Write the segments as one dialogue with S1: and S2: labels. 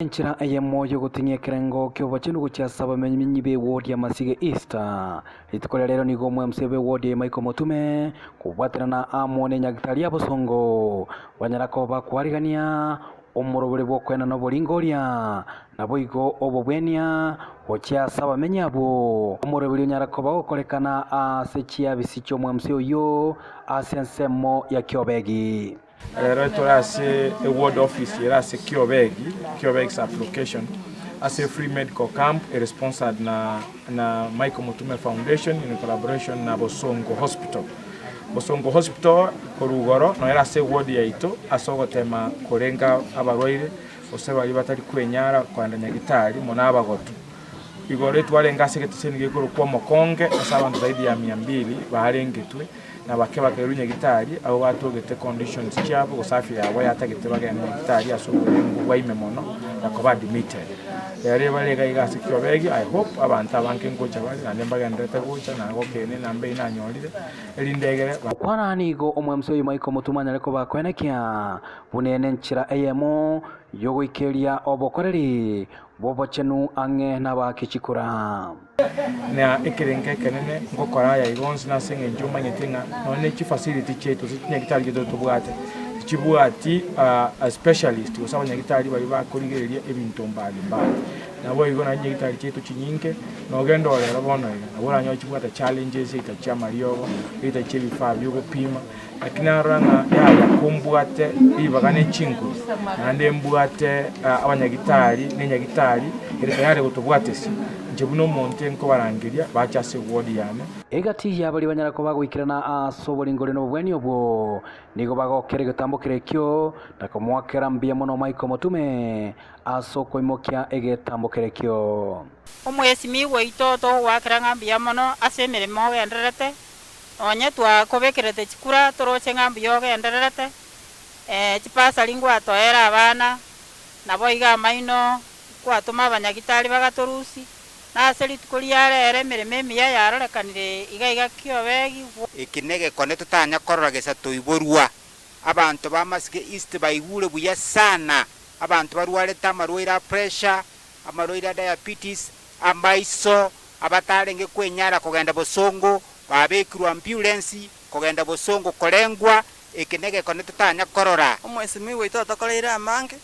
S1: Nchira moyo gutinye kerengo kyobo chinu guchasa bamenyi be ward ya Masige Easter litukole lero ni gomwe msebe ward ya Michael Mutume kubwatira na amone nyagitari ya Bosongo banyarako bakwarigania omurobore bwo kwena no bolingoria nabo igo obobwenia okyasa bamenyi abo omurobore nyarako bakorekana asechia bisicho mwamse oyo asensemo ya Kyobegi.
S2: Rero turase a ward office yerase Kyobeg's application as a free medical camp sponsored na Michael Mutume Foundation in collaboration na Bosongo Hospital korugoro no yerase ward yaito asogotema korenga abarwaire oseba libatari kwenyara kwanda nyagitari mona abagoto igore twarenga segetuseni gikuru kwa mokonge asabantu zaidi ya 200 baharengetwe na bakeba kerunya gitari abo batogete conditions cyabo gusafira abo yatagete bagenda gitari asoburengo waime mono yakoba admitted yare balega igasi Kyobegi. I hope abantu abanke ngocha bali na nembaga ndeta gocha na gokene nambe inanyolire elindegere
S1: kwana nigo omwemso Michael Mutume ariko bakwenekia bunene nchira ayemo yogo ikeria obokoreri bobochenu ange nabakichikura
S2: na ikirenga kenene ngokora ya igonzi na senge njuma nyetinga none chi facility chetu zitinye gitari gedo tubwate chibwati a specialist usabanya gitari bali bakorigereria ebintu mbali nabo igona gitari chetu chinyinke no gendo lero bono abura nyo chibwata challenges itacha mariyo itacha bifaa byo gupima lakini aranga ya kumbwate ibagane chinku nande mbwate abanyagitari nenyagitari ire yare gutubwatesi jebuno monte nko barangiria bachase ward yane
S1: egati yabali banyarako bagwikirana asobolingore no bweni obwo nigo bagokere gutambukire kyo nakomwakera mbia mono Michael Mutume asoko imokia egetambukire kyo
S3: omwesi miwe itoto wakiranga mbia mono asemere mo genderete onye twa kobekerete chikura toroche ngambi yo genderete chipasa lingwa toera abana nabo iga maino kwatuma abanyagitari bagatorusi naseri tukuliare mireme miya yarorekanire iga Kyobegi
S4: ikinege kone tutanya kororagesa tuiborwa abantu ba Masige East bayibure buya sana abantu barware tamarwira pressure amarwira diabetes amaiso abatarenge kwenyara kugenda Bosongo babekirwa ambulance kugenda Bosongo korengwa ikinege kone tutanya korora
S5: omwesi miwe itotokoreira amange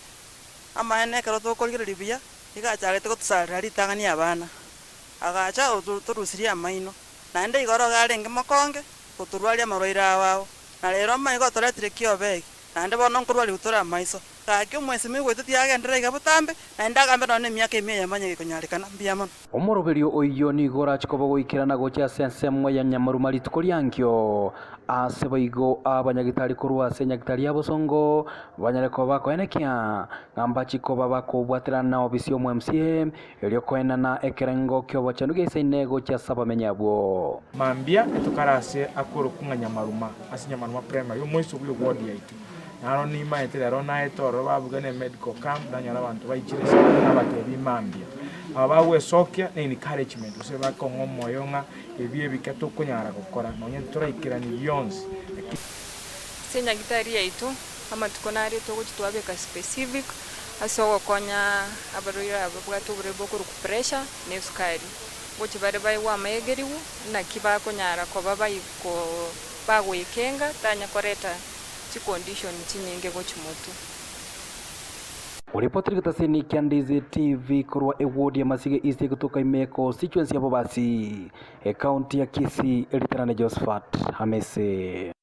S5: amaene kero tokolire libya igachagete kutusarira litangani abana agacha uturusiria amaino nande igoro garenge mokonge kuturwalia maroira wao na lero maigo toretire Kyobegi nande bono nkurwali utura maiso kakyo mwesi miwe tutiagendera igabutambe nande agambe none myaka ime yamanye gikonyarekana mbiamono
S1: omoroberio oyo nigora chikobo goikirana gocha sensemo ya nyamarumari tukuriankyo asebaigo abanyagitari kurwa senyagitari ya Bosongo banyareko bakoenekia ngamba chikoba bakobwatirana obisio mwemsie elio koenana ekerengo kyobo chanuge seinego cha sabamenyabwo
S2: mambia etukarase akoro kunga nyamaruma asinyamaruma primary umweso byo ward yaitu naro ni maitera rona etoro babugane medical camp danyara abantu bayikirisa n'abatebi mambia abawe sokya ni encouragement useba ko ngomoyonga ebie bikato kunyara gukora nonye turayikirani byonse
S6: senyagitari yaitu ama tukonari to gutwabeka specific asogo konya abaroira ababwato burebo ku pressure ne sukari bochi bare bai wa megeriwu na kiba konyara ko babai ko bagwekenga tanya koreta chi condition chinyenge gochimotu
S1: Uripotri kutaseni Kiandizi TV kurwa ward ya Masige East kutoka Imeko constituency ya Bobasi county ya Kisii Elitana Josephat Hamese.